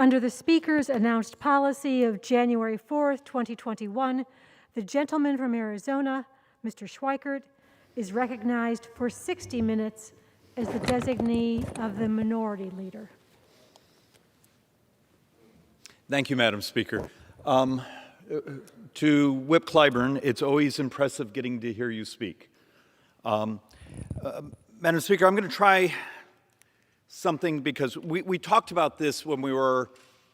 Under the Speaker's announced policy of January 4th, 2021, the gentleman from Arizona, Mr. Schweikert, is recognized for 60 minutes as the designee of the Minority Leader. Thank you, Madam Speaker. To Whip Clyburn, it's always impressive getting to hear you speak. Madam Speaker, I'm going to try something because we talked about this when we were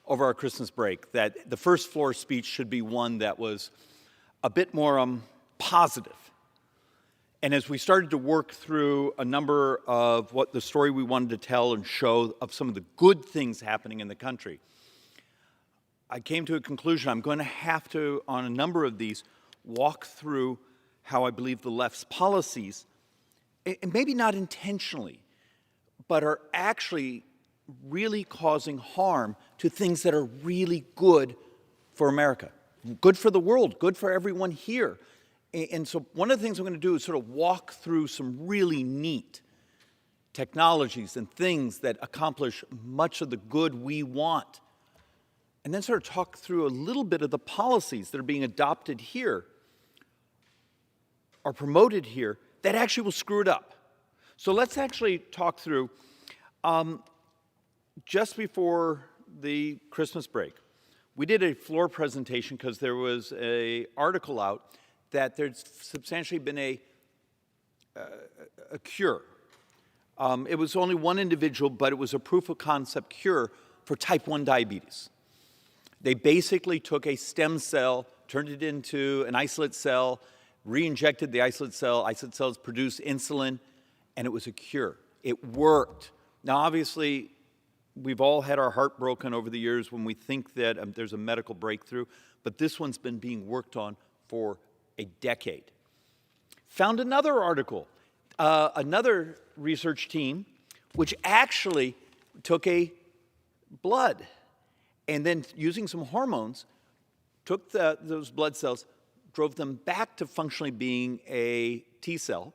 over our Christmas break, that the first floor speech should be one that was a bit more positive. And as we started to work through a number of what the story we wanted to tell and show of some of the good things happening in the country, I came to a conclusion. I'm going to have to, on a number of these, walk through how I believe the left's policies, and maybe not intentionally, but are actually really causing harm to things that are really good for America, good for the world, good for everyone here. And so one of the things I'm going to do is sort of walk through some really neat technologies and things that accomplish much of the good we want, and then sort of talk through a little bit of the policies that are being adopted here or promoted here that actually will screw it up. So let's actually talk through, just before the Christmas break, we did a floor presentation because there was an article out that there's substantially been a cure. It was only one individual, but it was a proof of concept cure for type 1 diabetes. They basically took a stem cell, turned it into an isolate cell, re-injected the isolate cells produced insulin, and it was a cure. It worked. Now, obviously, we've all had our heart broken over the years when we think that there's a medical breakthrough, but this one's been being worked on for a decade. Found another article, another research team, which actually took a blood and then using some hormones, took those blood cells, drove them back to functionally being a T cell,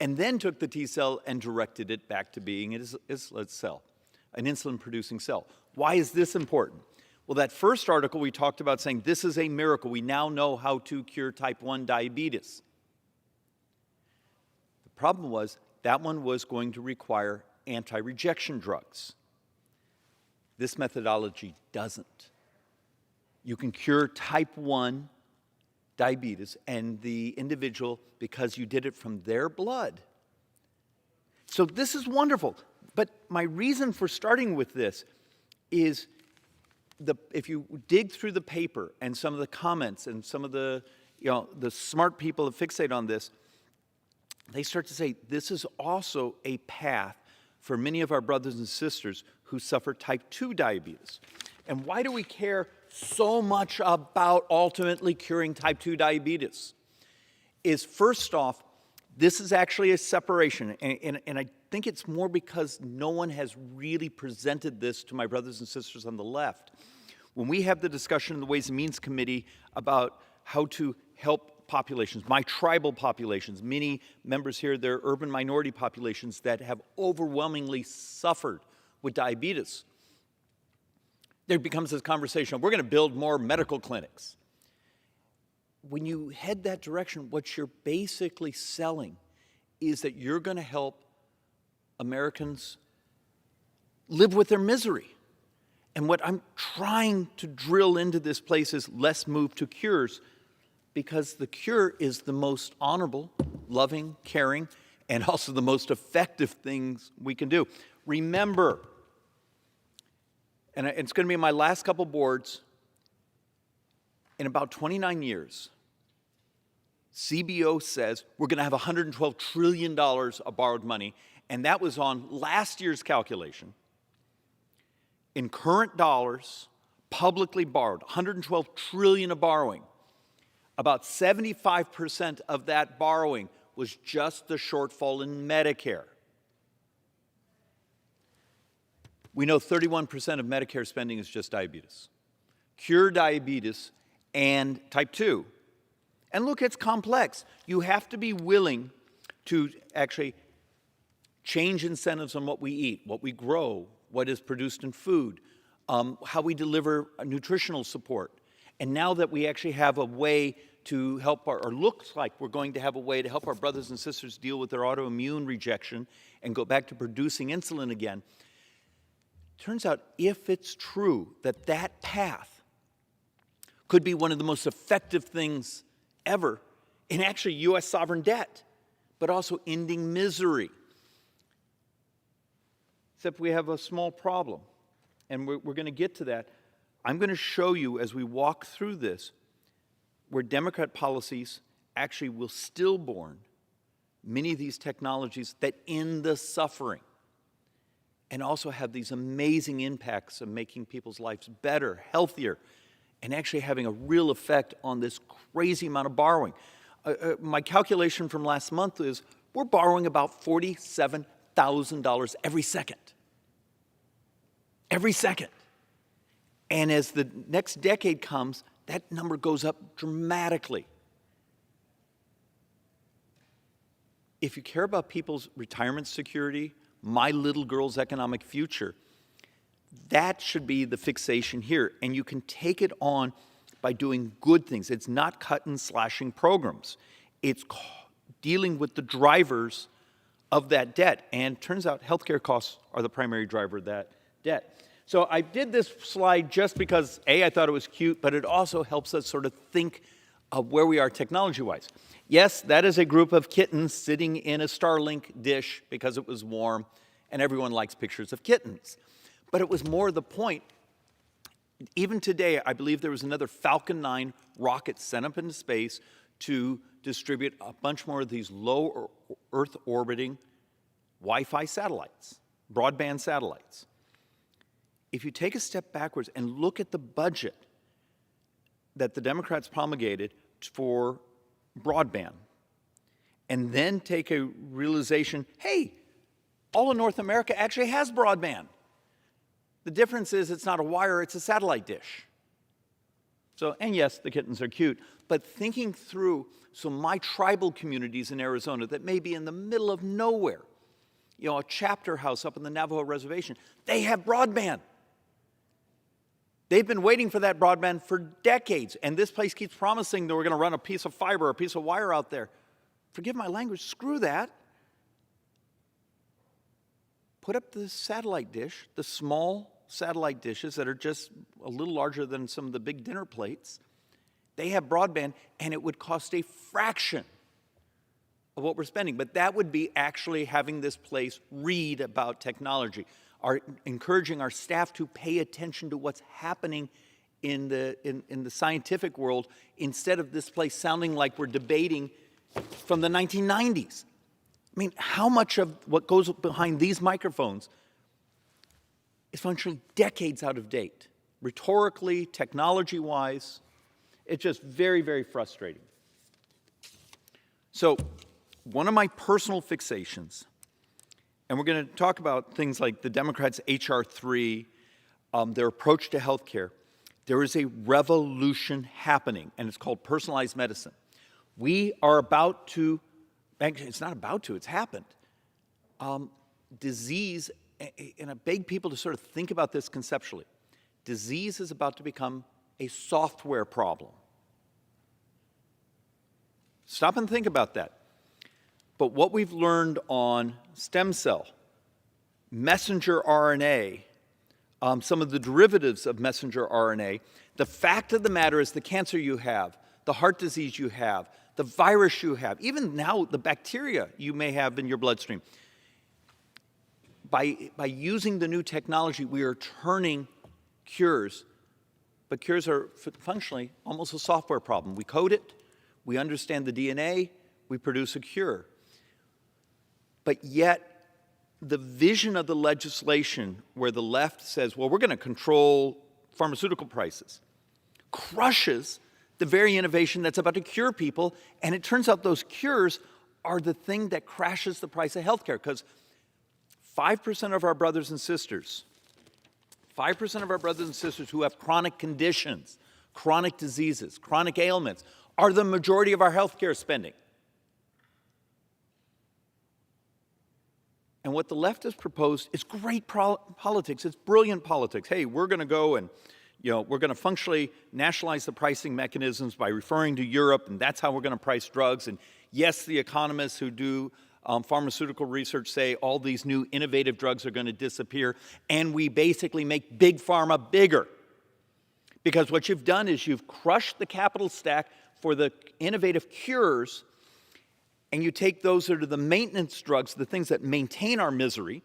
and then took the T cell and directed it back to being an islet cell, an insulin-producing cell. Why is this important? Well, that first article we talked about saying this is a miracle. We now know how to cure type 1 diabetes. The problem was that one was going to require anti-rejection drugs. This methodology doesn't. You can cure type 1 diabetes and the individual because you did it from their blood. So this is wonderful. But my reason for starting with this is if you dig through the paper and some of the comments and some of the smart people that fixate on this, they start to say this is also a path for many of our brothers and sisters who suffer type 2 diabetes. And why do we care so much about ultimately curing type 2 diabetes? Is first off, this is actually a separation, and I think it's more because no one has really presented this to my brothers and sisters on the left. When we have the discussion in the Ways and Means Committee about how to help populations, my tribal populations, many members here, they're urban minority populations that have overwhelmingly suffered with diabetes, there becomes this conversation, we're going to build more medical clinics. When you head that direction, what you're basically selling is that you're going to help Americans live with their misery. And what I'm trying to drill into this place is let's move to cures, because the cure is the most honorable, loving, caring, and also the most effective things we can do. Remember, and it's going to be my last couple boards, in about 29 years, CBO says we're going to have $112 trillion of borrowed money, and that was on last year's calculation. In current dollars, publicly borrowed, $112 trillion of borrowing. About 75% of that borrowing was just the shortfall in Medicare. We know 31% of Medicare spending is just diabetes. Cure diabetes and type 2. And look, it's complex. You have to be willing to actually change incentives on what we eat, what we grow, what is produced in food, how we deliver nutritional support. And now that we actually have a way to help or looks like we're going to have a way to help our brothers and sisters deal with their autoimmune rejection and go back to producing insulin again, turns out if it's true that that path could be one of the most effective things ever in actually U.S. sovereign debt, but also ending misery. Except we have a small problem, and we're going to get to that. I'm going to show you as we walk through this where Democrat policies actually will stillborn many of these technologies that end the suffering and also have these amazing impacts of making people's lives better, healthier, and actually having a real effect on this crazy amount of borrowing. My calculation from last month is we're borrowing about $47,000 every second. Every second. And as the next decade comes, that number goes up dramatically. If you care about people's retirement security, my little girl's economic future, that should be the fixation here. And you can take it on by doing good things. It's not cut and slashing programs. It's dealing with the drivers of that debt. And it turns out healthcare costs are the primary driver of that debt. So I did this slide just because, A, I thought it was cute, but it also helps us sort of think of where we are technology-wise. Yes, that is a group of kittens sitting in a Starlink dish because it was warm, and everyone likes pictures of kittens. But it was more the point. Even today, I believe there was another Falcon 9 rocket sent up into space to distribute a bunch more of these low Earth orbiting Wi-Fi satellites, broadband satellites. If you take a step backwards and look at the budget that the Democrats promulgated for broadband, and then take a realization, hey, all of North America actually has broadband. The difference is it's not a wire, it's a satellite dish. So, and yes, the kittens are cute, but thinking through, so my tribal communities in Arizona that may be in the middle of nowhere, you know, a chapter house up in the Navajo reservation, they have broadband. They've been waiting for that broadband for decades, and this place keeps promising that we're going to run a piece of fiber, a piece of wire out there. Forgive my language, screw that. Put up the satellite dish, the small satellite dishes that are just a little larger than some of the big dinner plates. They have broadband, and it would cost a fraction of what we're spending. But that would be actually having this place read about technology, encouraging our staff to pay attention to what's happening in the scientific world instead of this place sounding like we're debating from the 1990s. I mean, how much of what goes behind these microphones is functionally decades out of date, rhetorically, technology-wise? It's just very, very frustrating. So one of my personal fixations, and we're going to talk about things like the Democrats' H.R. 3, their approach to health care. There is a revolution happening, and it's called personalized medicine. We are about to, actually, it's not about to, it's happened. Disease, and I beg people to sort of think about this conceptually. Disease is about to become a software problem. Stop and think about that. But what we've learned on stem cell, messenger RNA, some of the derivatives of messenger RNA, the fact of the matter is the cancer you have, the heart disease you have, the virus you have, even now the bacteria you may have in your bloodstream. By using the new technology, we are turning cures, but cures are functionally almost a software problem. We code it, we understand the DNA, we produce a cure. But yet, the vision of the legislation where the left says, well, we're going to control pharmaceutical prices, crushes the very innovation that's about to cure people, and it turns out those cures are the thing that crashes the price of healthcare, because 5% of our brothers and sisters, 5% of our brothers and sisters who have chronic conditions, chronic diseases, chronic ailments, are the majority of our healthcare spending. And what the left has proposed is great politics. It's brilliant politics. Hey, we're going to go and, we're going to functionally nationalize the pricing mechanisms by referring to Europe, and that's how we're going to price drugs. And yes, the economists who do pharmaceutical research say all these new innovative drugs are going to disappear, and we basically make big pharma bigger. Because what you've done is you've crushed the capital stack for the innovative cures, and you take those that are the maintenance drugs, the things that maintain our misery,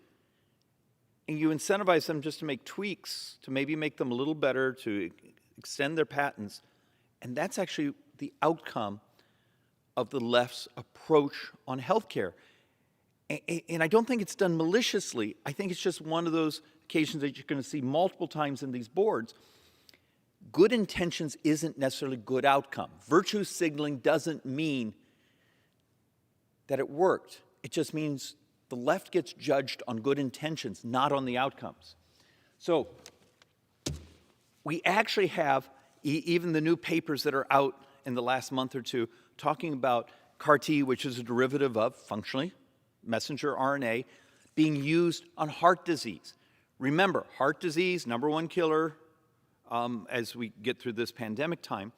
and you incentivize them just to make tweaks, to maybe make them a little better, to extend their patents. And that's actually the outcome of the left's approach on healthcare. And I don't think it's done maliciously. I think it's just one of those occasions that you're going to see multiple times in these boards. Good intentions isn't necessarily good outcome. Virtue signaling doesn't mean that it worked. It just means the left gets judged on good intentions, not on the outcomes. So we actually have even the new papers that are out in the last month or two talking about CAR-T, which is a derivative of, functionally, messenger RNA, being used on heart disease. Remember, heart disease, #1 killer as we get through this pandemic time.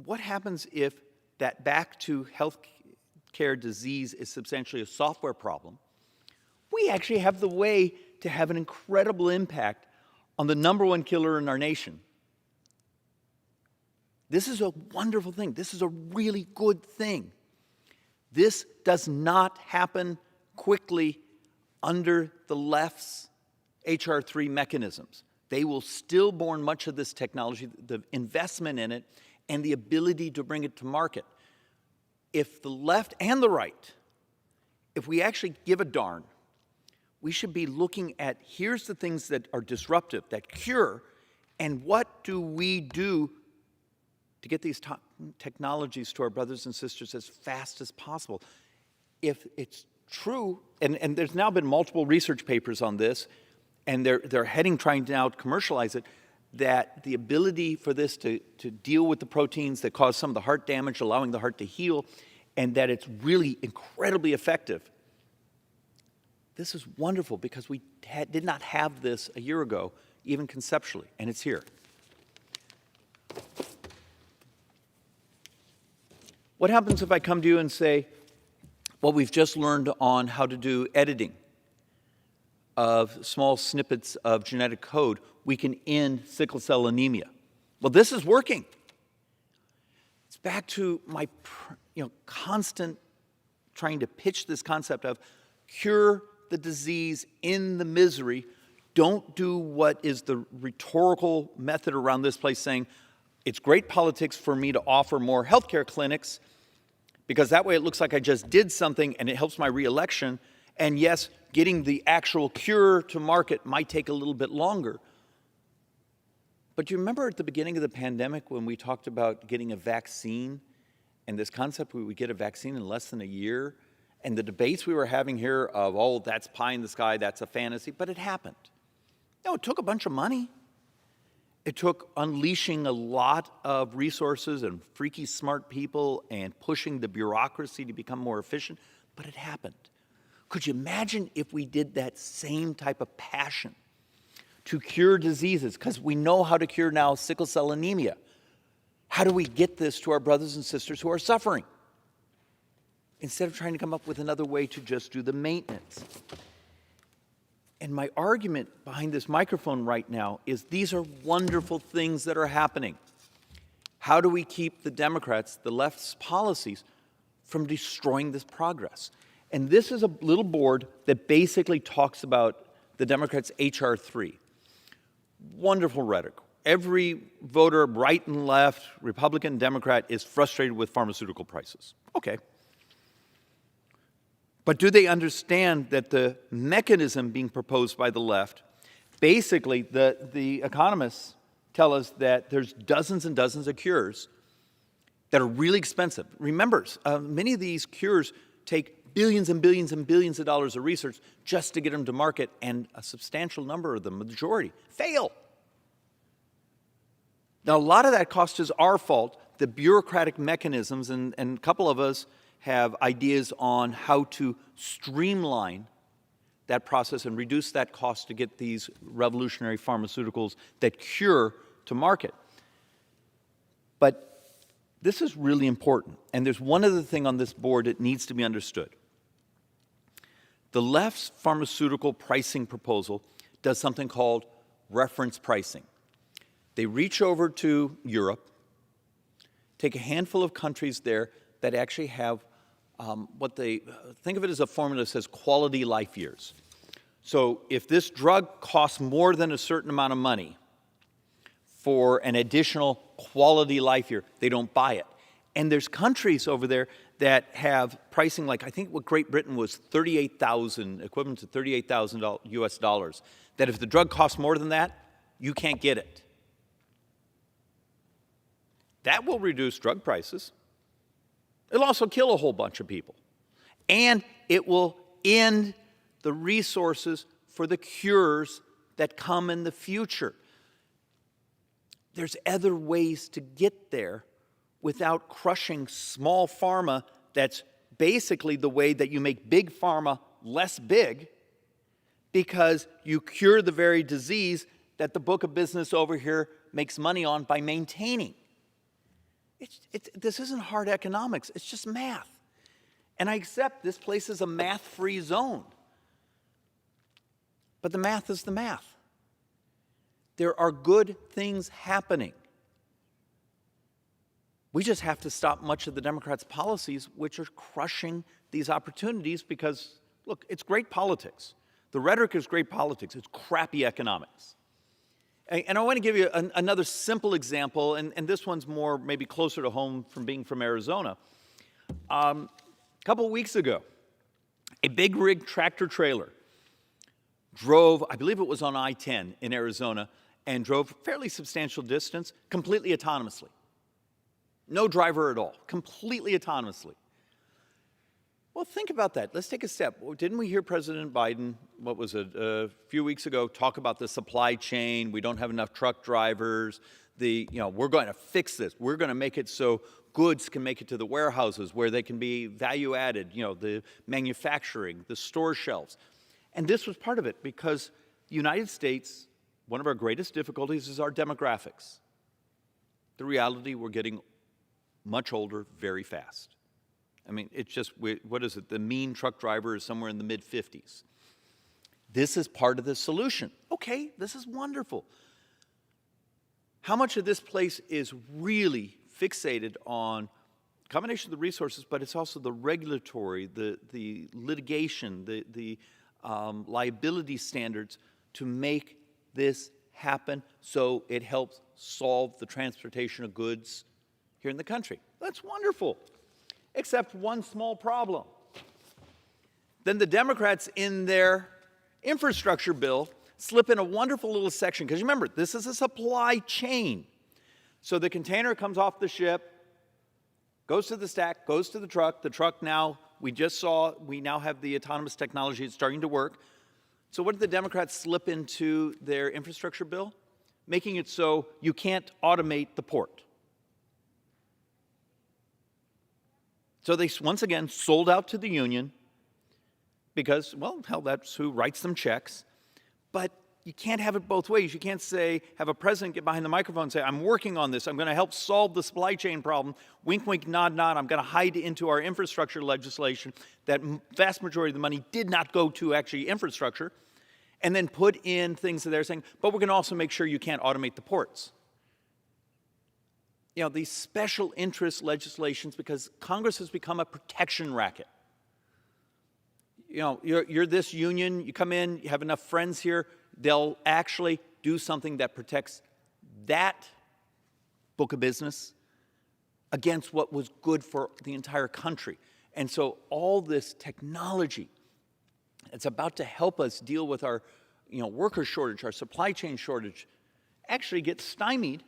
What happens if that back to healthcare disease is substantially a software problem? We actually have the way to have an incredible impact on the #1 killer in our nation. This is a wonderful thing. This is a really good thing. This does not happen quickly under the left's HR3 mechanisms. They will still born much of this technology, the investment in it, and the ability to bring it to market. If the left and the right, if we actually give a darn, we should be looking at here's the things that are disruptive, that cure, and what do we do to get these technologies to our brothers and sisters as fast as possible. If it's true, and there's now been multiple research papers on this, and they're heading trying to now commercialize it, that the ability for this to deal with the proteins that cause some of the heart damage, allowing the heart to heal, and that it's really incredibly effective. This is wonderful because we did not have this a year ago, even conceptually, and it's here. What happens if I come to you and say, well, we've just learned on how to do editing of small snippets of genetic code, we can end sickle cell anemia. Well, this is working. It's back to my constant trying to pitch this concept of cure the disease in the misery. Don't do what is the rhetorical method around this place saying, it's great politics for me to offer more healthcare clinics because that way it looks like I just did something and it helps my reelection. And yes, getting the actual cure to market might take a little bit longer. But do you remember at the beginning of the pandemic when we talked about getting a vaccine and this concept we would get a vaccine in less than a year? And the debates we were having here of, oh, that's pie in the sky, that's a fantasy, but it happened. No, it took a bunch of money. It took unleashing a lot of resources and freaky smart people and pushing the bureaucracy to become more efficient, but it happened. Could you imagine if we did that same type of passion to cure diseases? Because we know how to cure now sickle cell anemia. How do we get this to our brothers and sisters who are suffering? Instead of trying to come up with another way to just do the maintenance. And my argument behind this microphone right now is these are wonderful things that are happening. How do we keep the Democrats, the left's policies, from destroying this progress? And this is a little board that basically talks about the Democrats' H.R. 3. Wonderful rhetoric. Every voter, right and left, Republican, Democrat, is frustrated with pharmaceutical prices. Okay. But do they understand that the mechanism being proposed by the left, basically the economists tell us that there's dozens and dozens of cures that are really expensive. Remember, many of these cures take billions and billions and billions of dollars of research just to get them to market, and a substantial number of them, the majority, fail. Now, a lot of that cost is our fault, the bureaucratic mechanisms, and a couple of us have ideas on how to streamline that process and reduce that cost to get these revolutionary pharmaceuticals that cure to market. But this is really important, and there's one other thing on this board that needs to be understood. The left's pharmaceutical pricing proposal does something called reference pricing. They reach over to Europe, take a handful of countries there that actually have what they think of it as a formula that says quality life years. So if this drug costs more than a certain amount of money for an additional quality life year, they don't buy it. And there's countries over there that have pricing like, I think what Great Britain was 38,000, equivalent to $38,000 US dollars, that if the drug costs more than that, you can't get it. That will reduce drug prices. It'll also kill a whole bunch of people. And it will end the resources for the cures that come in the future. There's other ways to get there without crushing small pharma. That's basically the way that you make big pharma less big, because you cure the very disease that the book of business over here makes money on by maintaining. This isn't hard economics, it's just math. And I accept this place is a math-free zone. But the math is the math. There are good things happening. We just have to stop much of the Democrats' policies, which are crushing these opportunities because, look, it's great politics. The rhetoric is great politics. It's crappy economics. And I want to give you another simple example, and this one's more maybe closer to home from being from Arizona. A couple of weeks ago, a big rig tractor trailer drove, I believe it was on I-10 in Arizona, and drove a fairly substantial distance completely autonomously. No driver at all, completely autonomously. Well, think about that. Let's take a step. Didn't we hear President Biden, what was it, a few weeks ago, talk about the supply chain? We don't have enough truck drivers. We're going to fix this. We're going to make it so goods can make it to the warehouses where they can be value added, the manufacturing, the store shelves. And this was part of it because the United States, one of our greatest difficulties is our demographics. The reality, we're getting much older very fast. I mean, it's just, what is it? The mean truck driver is somewhere in the mid-50s. This is part of the solution. Okay, this is wonderful. How much of this place is really fixated on a combination of the resources, but it's also the regulatory, the litigation, the liability standards to make this happen so it helps solve the transportation of goods here in the country? That's wonderful. Except one small problem. Then the Democrats in their infrastructure bill slip in a wonderful little section, because remember, this is a supply chain. So the container comes off the ship, goes to the stack, goes to the truck now, we now have the autonomous technology, it's starting to work. So what did the Democrats slip into their infrastructure bill? Making it so you can't automate the port. So they, once again, sold out to the union because, well, hell, that's who writes them checks. But you can't have it both ways. You can't have a president get behind the microphone and say, I'm working on this. I'm going to help solve the supply chain problem. Wink, wink, nod, nod. I'm going to hide into our infrastructure legislation that vast majority of the money did not go to actually infrastructure, and then put in things that they're saying, but we're going to also make sure you can't automate the ports. These special interest legislations, because Congress has become a protection racket. You're this union, you come in, you have enough friends here, they'll actually do something that protects that book of business against what was good for the entire country. And so all this technology, it's about to help us deal with our worker shortage, our supply chain shortage, actually gets stymied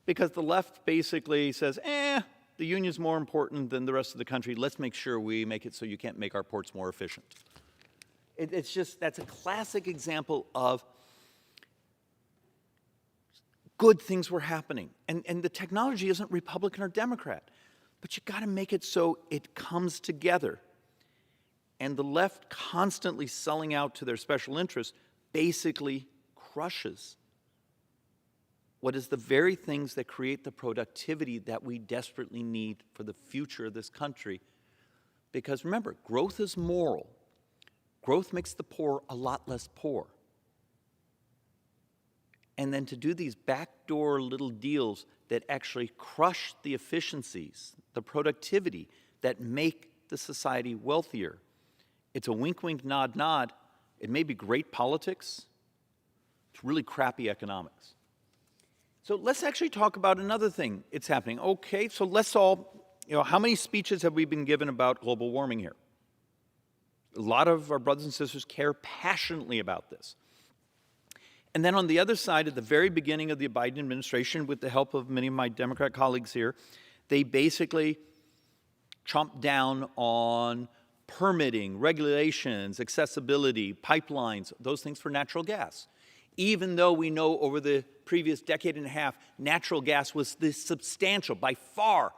because the left basically says, the union's more important than the rest of the country. Let's make sure we make it so you can't make our ports more efficient. That's a classic example of good things were happening. And the technology isn't Republican or Democrat. But you got to make it so it comes together. And the left constantly selling out to their special interests basically crushes what is the very things that create the productivity that we desperately need for the future of this country. Because remember, growth is moral. Growth makes the poor a lot less poor. And then to do these backdoor little deals that actually crush the efficiencies, the productivity that make the society wealthier. It's a wink, wink, nod, nod. It may be great politics. It's really crappy economics. So let's actually talk about another thing it's happening. Okay, so let's all, how many speeches have we been given about global warming here? A lot of our brothers and sisters care passionately about this. And then on the other side, at the very beginning of the Biden administration, with the help of many of my Democrat colleagues here, they basically chomped down on permitting, regulations, accessibility, pipelines, those things for natural gas. Even though we know over the previous decade and a half, natural gas was the substantial, by far,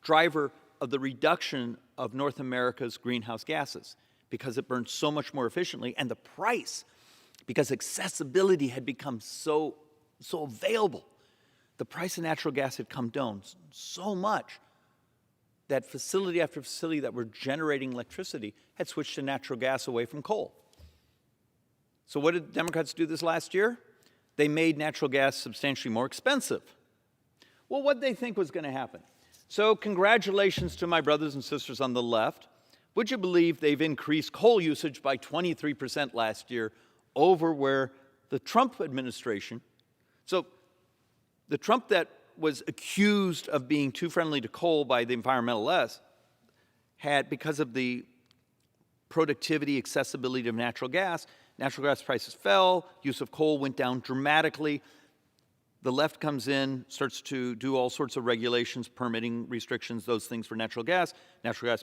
driver of the reduction of North America's greenhouse gases because it burned so much more efficiently, and the price, because accessibility had become so available, the price of natural gas had come down so much that facility after facility that were generating electricity had switched to natural gas away from coal. So what did Democrats do this last year? They made natural gas substantially more expensive. Well, what did they think was going to happen? So congratulations to my brothers and sisters on the left. Would you believe they've increased coal usage by 23% last year over where the Trump administration, so the Trump that was accused of being too friendly to coal by the environmentalists had, because of the productivity, accessibility of natural gas prices fell, use of coal went down dramatically. The left comes in, starts to do all sorts of regulations, permitting restrictions, those things for natural gas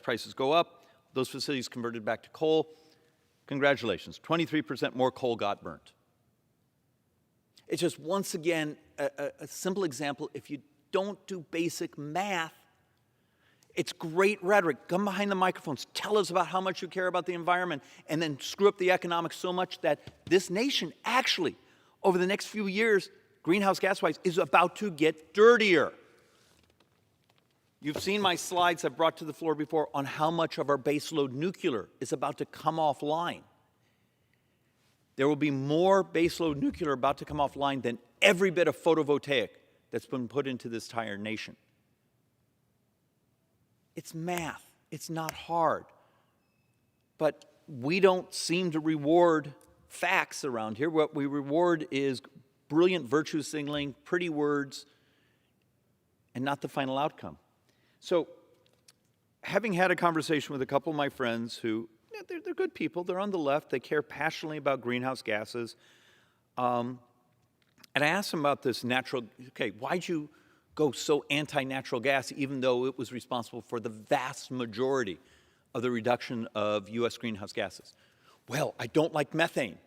prices go up, those facilities converted back to coal. Congratulations, 23% more coal got burnt. It's just, once again, a simple example. If you don't do basic math, it's great rhetoric. Come behind the microphones, tell us about how much you care about the environment, and then screw up the economics so much that this nation actually, over the next few years, greenhouse gas-wise, is about to get dirtier. You've seen my slides I've brought to the floor before on how much of our baseload nuclear is about to come offline. There will be more baseload nuclear about to come offline than every bit of photovoltaic that's been put into this entire nation. It's math. It's not hard. But we don't seem to reward facts around here. What we reward is brilliant virtue signaling, pretty words, and not the final outcome. So, having had a conversation with a couple of my friends who, they're good people, they're on the left, they care passionately about greenhouse gases, and I asked them about this why'd you go so anti-natural gas even though it was responsible for the vast majority of the reduction of U.S. greenhouse gases? Well, I don't like methane.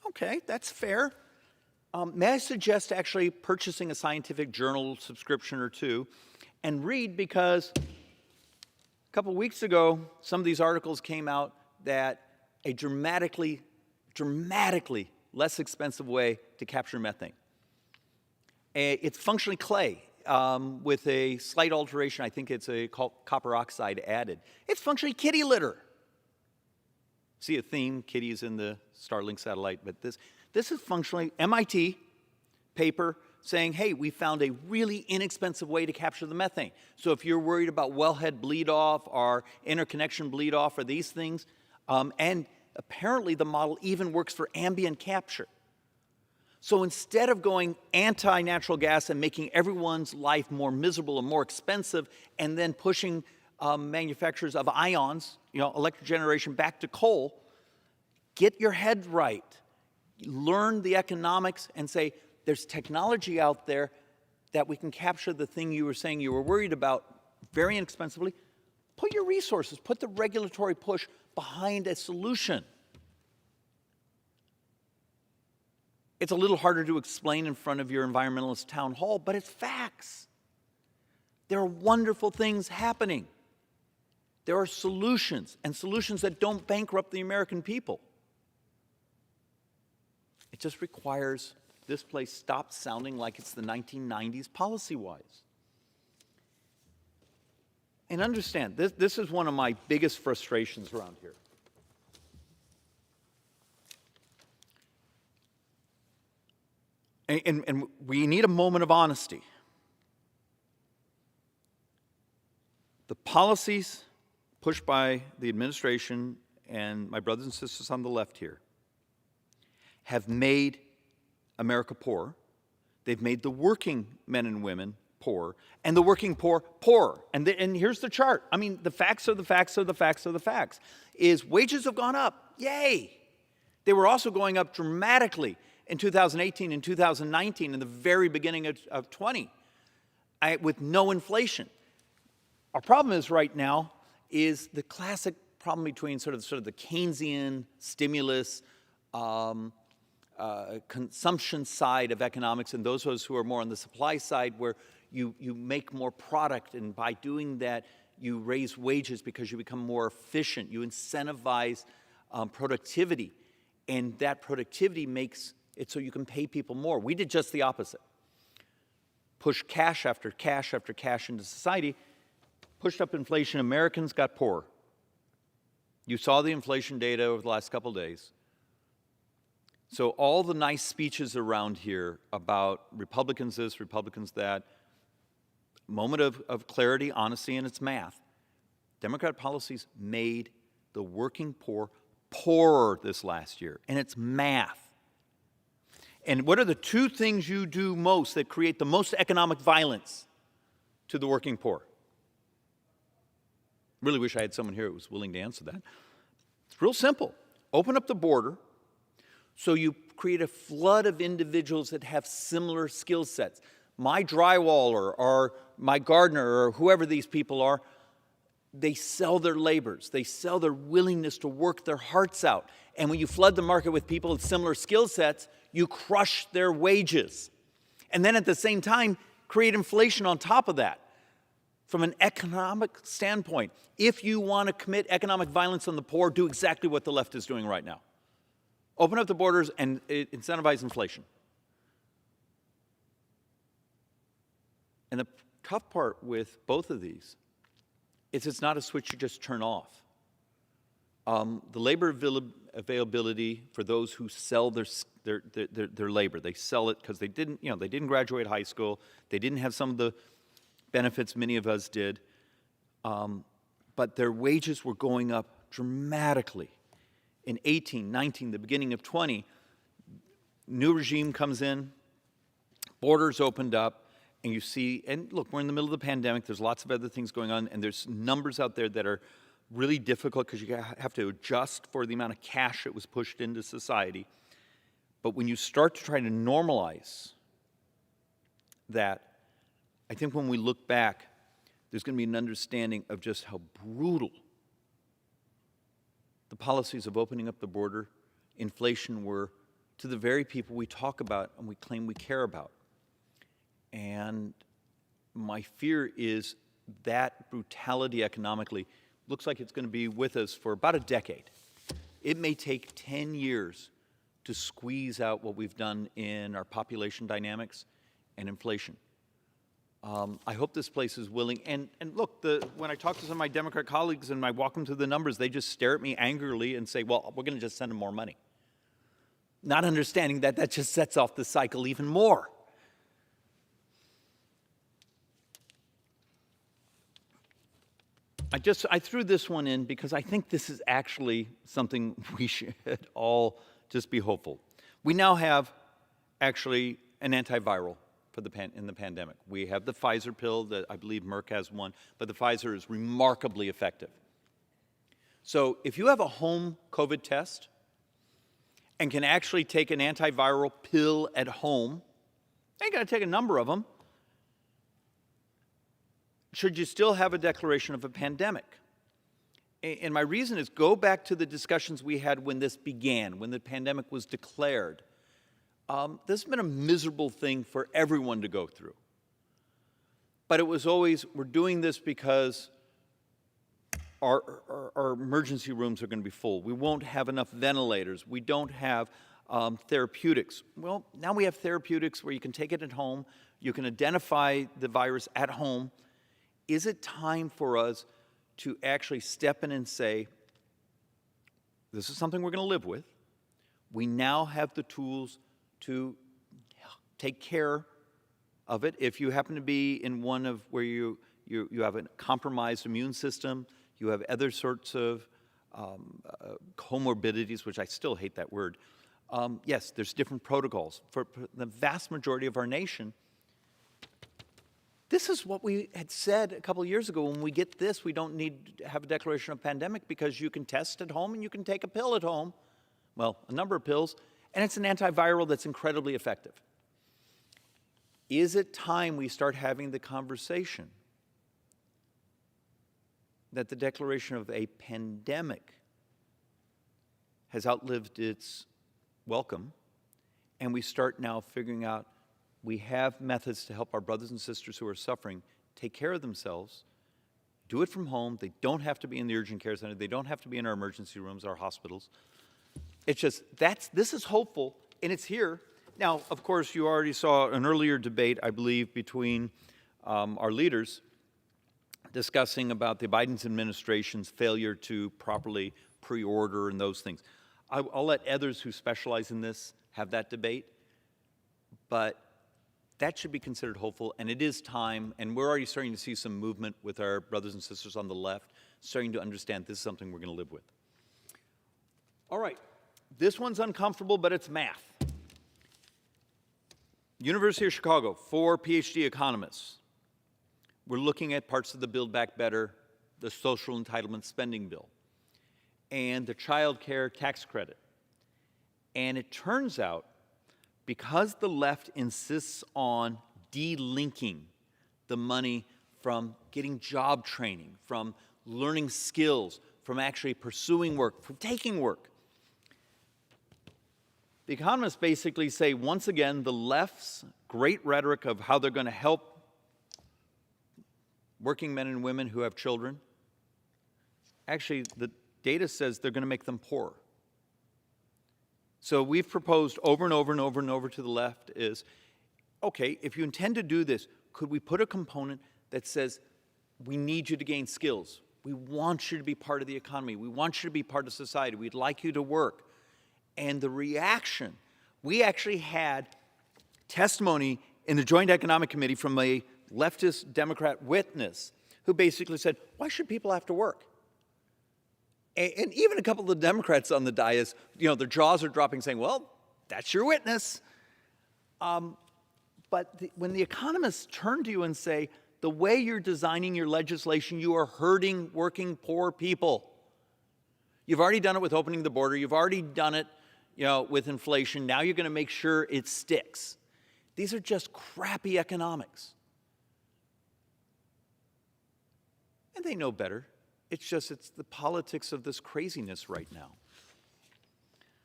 Okay, that's fair. May I suggest actually purchasing a scientific journal subscription or two and read, because a couple weeks ago, some of these articles came out that a dramatically less expensive way to capture methane. It's functionally clay with a slight alteration. I think it's called copper oxide added. It's functionally kitty litter. See a theme, kitties in the Starlink satellite, but this is functionally MIT paper saying, hey, we found a really inexpensive way to capture the methane. So if you're worried about wellhead bleed off or interconnection bleed off or these things, and apparently the model even works for ambient capture. So instead of going anti-natural gas and making everyone's life more miserable and more expensive, and then pushing manufacturers of ions, electric generation, back to coal, get your head right. Learn the economics and say, there's technology out there that we can capture the thing you were saying you were worried about very inexpensively. Put your resources, put the regulatory push behind a solution. It's a little harder to explain in front of your environmentalist town hall, but it's facts. There are wonderful things happening. There are solutions, and solutions that don't bankrupt the American people. It just requires this place stop sounding like it's the 1990s policy-wise. And understand, this is one of my biggest frustrations around here. And we need a moment of honesty. The policies pushed by the administration and my brothers and sisters on the left here have made America poor. They've made the working men and women poor, and the working poor poorer. And here's the chart. I mean, the facts are the facts are the facts are the facts. Is wages have gone up. Yay! They were also going up dramatically in 2018 and 2019, in the very beginning of 20, with no inflation. Our problem is right now is the classic problem between sort of the Keynesian stimulus, consumption side of economics and those of us who are more on the supply side, where you make more product, and by doing that you raise wages because you become more efficient. You incentivize productivity, and that productivity makes it so you can pay people more. We did just the opposite. Push cash after cash after cash into society, pushed up inflation. Americans got poorer. You saw the inflation data over the last couple days. So all the nice speeches around here about Republicans this, Republicans that, moment of clarity, honesty, and it's math. Democrat policies made the working poor poorer this last year, and it's math. And what are the two things you do most that create the most economic violence to the working poor? Really wish I had someone here who was willing to answer that. It's real simple. Open up the border so you create a flood of individuals that have similar skill sets. My drywaller or my gardener or whoever these people are, they sell their labors. They sell their willingness to work their hearts out. And when you flood the market with people with similar skill sets, you crush their wages. And then at the same time, create inflation on top of that. From an economic standpoint, if you want to commit economic violence on the poor, do exactly what the left is doing right now. Open up the borders and incentivize inflation. And the tough part with both of these is it's not a switch you just turn off. The labor availability for those who sell their labor, they sell it because they didn't graduate high school, they didn't have some of the benefits many of us did, but their wages were going up dramatically. In 18, 19, the beginning of 20, new regime comes in, borders opened up, and you see, and look, we're in the middle of the pandemic, there's lots of other things going on, and there's numbers out there that are really difficult because you have to adjust for the amount of cash that was pushed into society. But when you start to try to normalize that, I think when we look back, there's going to be an understanding of just how brutal the policies of opening up the border, inflation were to the very people we talk about and we claim we care about. And my fear is that brutality economically looks like it's going to be with us for about a decade. It may take 10 years to squeeze out what we've done in our population dynamics and inflation. I hope this place is willing. And look, when I talk to some of my Democrat colleagues and I walk them through the numbers, they just stare at me angrily and say, well, we're going to just send them more money. Not understanding that that just sets off the cycle even more. I threw this one in because I think this is actually something we should all just be hopeful. We now have actually an antiviral in the pandemic. We have the Pfizer pill that I believe Merck has one, but the Pfizer is remarkably effective. So if you have a home COVID test and can actually take an antiviral pill at home, you got to take a number of them. Should you still have a declaration of a pandemic? And my reason is go back to the discussions we had when this began, when the pandemic was declared. This has been a miserable thing for everyone to go through. But it was always, we're doing this because our emergency rooms are going to be full. We won't have enough ventilators. We don't have therapeutics. Well, now we have therapeutics where you can take it at home. You can identify the virus at home. Is it time for us to actually step in and say, this is something we're going to live with. We now have the tools to take care of it. If you happen to be in one of where you have a compromised immune system, you have other sorts of comorbidities, which I still hate that word. Yes, there's different protocols. For the vast majority of our nation, this is what we had said a couple of years ago. When we get this, we don't need to have a declaration of pandemic because you can test at home and you can take a pill at home. Well, a number of pills, and it's an antiviral that's incredibly effective. Is it time we start having the conversation that the declaration of a pandemic has outlived its welcome, and we start now figuring out we have methods to help our brothers and sisters who are suffering take care of themselves, do it from home. They don't have to be in the urgent care center. They don't have to be in our emergency rooms, our hospitals. It's just, this is hopeful, and it's here. Now, of course, you already saw an earlier debate, I believe, between our leaders discussing about the Biden administration's failure to properly pre-order and those things. I'll let others who specialize in this have that debate, but that should be considered hopeful, and it is time, and we're already starting to see some movement with our brothers and sisters on the left, starting to understand this is something we're going to live with. All right, this one's uncomfortable, but it's math. University of Chicago, 4 PhD economists. We're looking at parts of the Build Back Better, the social entitlement spending bill, and the child care tax credit. And it turns out, because the left insists on delinking the money from getting job training, from learning skills, from actually pursuing work, from taking work, the economists basically say, once again, the left's great rhetoric of how they're going to help working men and women who have children, actually, the data says they're going to make them poorer. So we've proposed over and over and over and over to the left is, okay, if you intend to do this, could we put a component that says, we need you to gain skills. We want you to be part of the economy. We want you to be part of society. We'd like you to work. And the reaction, we actually had testimony in the Joint Economic Committee from a leftist Democrat witness who basically said, why should people have to work? And even a couple of the Democrats on the dais, you know, their jaws are dropping saying, well, that's your witness. But when the economists turn to you and say, the way you're designing your legislation, you are hurting working poor people. You've already done it with opening the border. You've already done it, you know, with inflation. Now you're going to make sure it sticks. These are just crappy economics. And they know better. It's the politics of this craziness right now.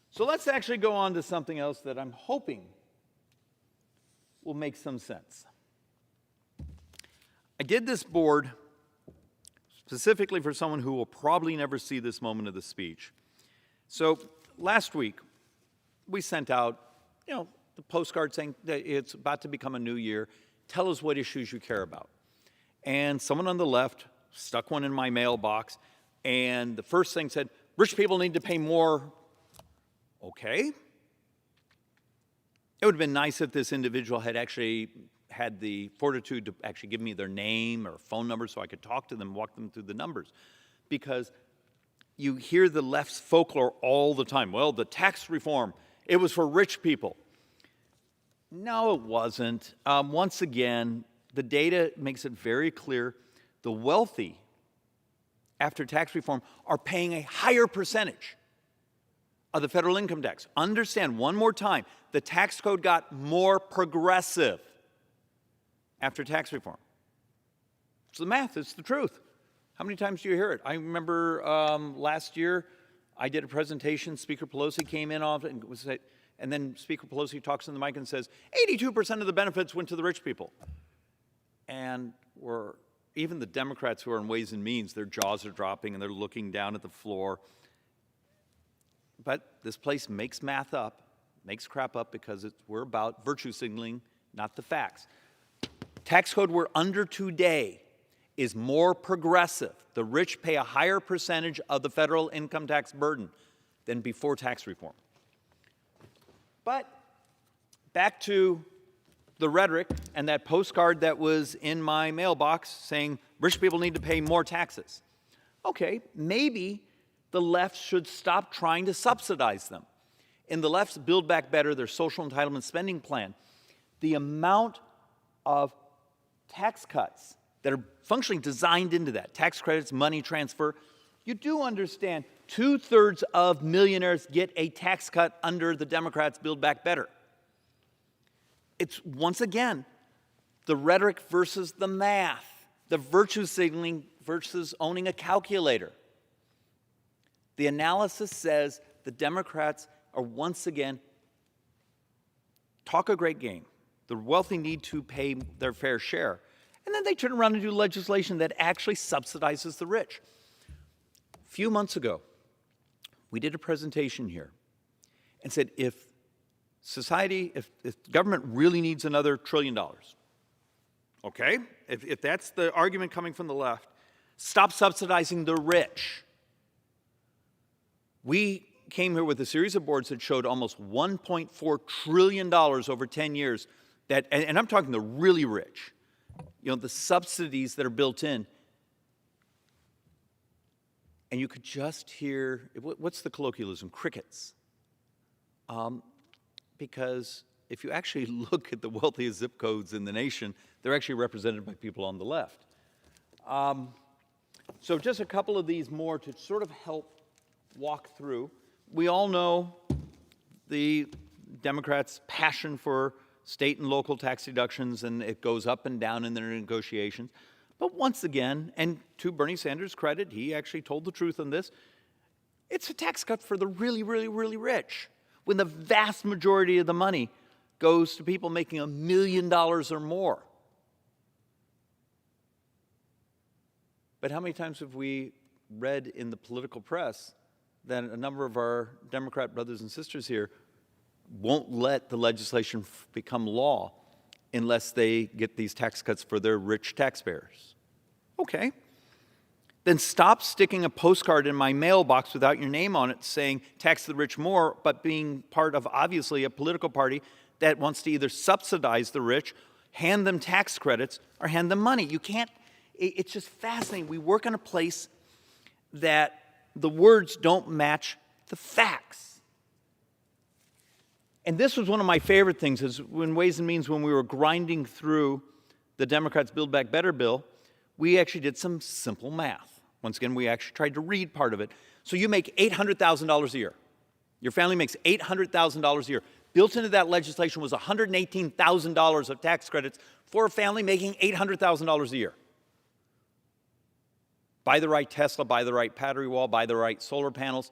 So let's actually go on to something else that I'm hoping will make some sense. I did this board specifically for someone who will probably never see this moment of the speech. So last week, we sent out, you know, the postcard saying that it's about to become a new year. Tell us what issues you care about. And someone on the left stuck one in my mailbox, and the first thing said, rich people need to pay more. Okay. It would have been nice if this individual had actually had the fortitude to actually give me their name or phone number so I could talk to them, walk them through the numbers. Because you hear the left's folklore all the time. Well, the tax reform, it was for rich people. No, it wasn't. Once again, the data makes it very clear the wealthy, after tax reform, are paying a higher percentage of the federal income tax. Understand, one more time, the tax code got more progressive after tax reform. It's the math, it's the truth. How many times do you hear it? I remember last year, I did a presentation, Speaker Pelosi came in off and then Speaker Pelosi talks in the mic and says, 82% of the benefits went to the rich people. and even the Democrats who are in Ways and Means, their jaws are dropping and they're looking down at the floor. But this place makes math up, makes crap up, because we're about virtue signaling, not the facts. Tax code we're under today is more progressive. The rich pay a higher percentage of the federal income tax burden than before tax reform. But back to the rhetoric and that postcard that was in my mailbox saying rich people need to pay more taxes. Okay, maybe the left should stop trying to subsidize them. In the left's Build Back Better, their social entitlement spending plan, the amount of tax cuts that are functionally designed into that, tax credits, money transfer, you do understand 2/3 of millionaires get a tax cut under the Democrats' Build Back Better. It's, once again, the rhetoric versus the math, the virtue signaling versus owning a calculator. The analysis says the Democrats are once again talk a great game. The wealthy need to pay their fair share. And then they turn around and do legislation that actually subsidizes the rich. A few months ago, we did a presentation here and said if government really needs another $1 trillion, okay, if that's the argument coming from the left, stop subsidizing the rich. We came here with a series of boards that showed almost $1.4 trillion over 10 years, and I'm talking the really rich, the subsidies that are built in. And you could just hear, what's the colloquialism? Crickets. Because if you actually look at the wealthiest zip codes in the nation, they're actually represented by people on the left. So just a couple of these more to sort of help walk through. We all know the Democrats' passion for state and local tax deductions, and it goes up and down in their negotiations. But once again, and to Bernie Sanders' credit, he actually told the truth on this, it's a tax cut for the really, really, really rich, when the vast majority of the money goes to people making $1 million or more. But how many times have we read in the political press that a number of our Democrat brothers and sisters here won't let the legislation become law unless they get these tax cuts for their rich taxpayers? Okay. Then stop sticking a postcard in my mailbox without your name on it saying tax the rich more, but being part of, obviously, a political party that wants to either subsidize the rich, hand them tax credits, or hand them money. You can't, it's just fascinating. We work in a place that the words don't match the facts. And this was one of my favorite things, is when Ways and Means, when we were grinding through the Democrats' Build Back Better bill, we actually did some simple math. Once again, we actually tried to read part of it. So you make $800,000 a year. Your family makes $800,000 a year. Built into that legislation was $118,000 of tax credits for a family making $800,000 a year. Buy the right Tesla, buy the right battery wall, buy the right solar panels.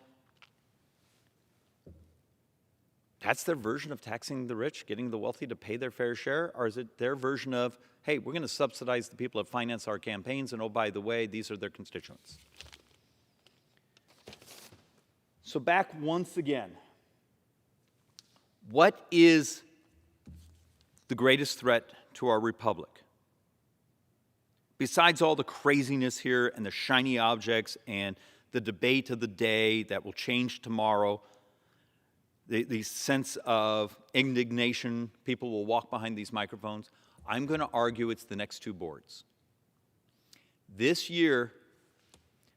That's their version of taxing the rich, getting the wealthy to pay their fair share? Or is it their version of, hey, we're going to subsidize the people that finance our campaigns, and oh, by the way, these are their constituents? So back once again, what is the greatest threat to our republic? Besides all the craziness here and the shiny objects and the debate of the day that will change tomorrow, the sense of indignation, people will walk behind these microphones, I'm going to argue it's the next two boards. This year,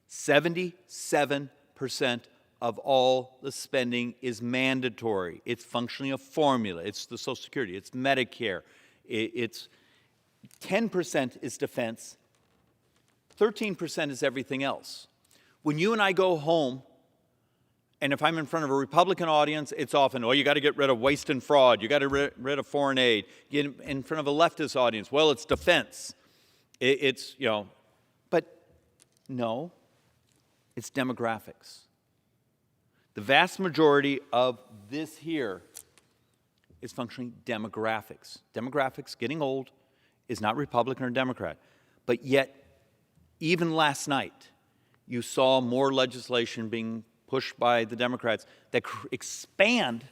77% of all the spending is mandatory. It's functionally a formula. It's the Social Security. It's Medicare. It's 10% is defense. 13% is everything else. When you and I go home, and if I'm in front of a Republican audience, it's often, oh, you got to get rid of waste and fraud. You got to get rid of foreign aid. Get in front of a leftist audience, well, it's defense. It's, but no, it's demographics. The vast majority of this here is functionally demographics. Demographics, getting old, is not Republican or Democrat. But yet, even last night, you saw more legislation being pushed by the Democrats that expand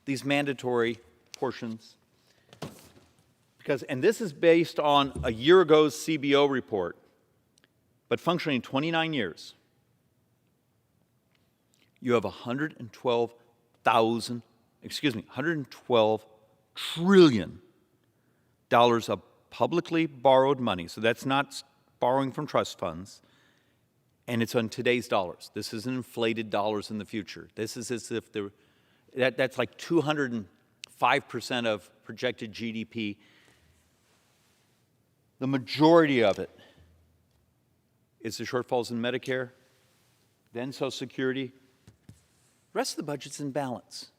these mandatory portions. And this is based on a year ago's CBO report, but functioning in 29 years, you have $112 trillion of publicly borrowed money. So that's not borrowing from trust funds. And it's on today's dollars. This isn't inflated dollars in the future. This is as if that's like 205% of projected GDP. The majority of it is the shortfalls in Medicare, then Social Security. The rest of the budget's in balance.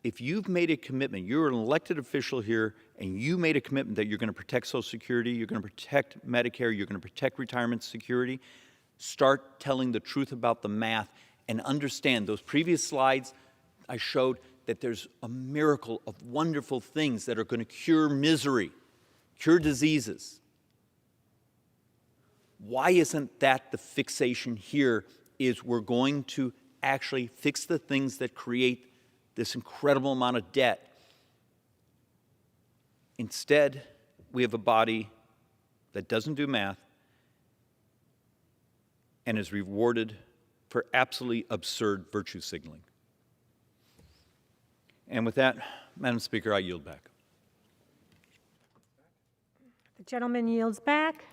If you've made a commitment, you're an elected official here, and you made a commitment that you're going to protect Social Security, you're going to protect Medicare, you're going to protect retirement security, start telling the truth about the math and understand those previous slides I showed that there's a miracle of wonderful things that are going to cure misery, cure diseases. Why isn't that the fixation here? Is we're going to actually fix the things that create this incredible amount of debt. Instead, we have a body that doesn't do math and is rewarded for absolutely absurd virtue signaling. And with that, Madam Speaker, I yield back. The gentleman yields back.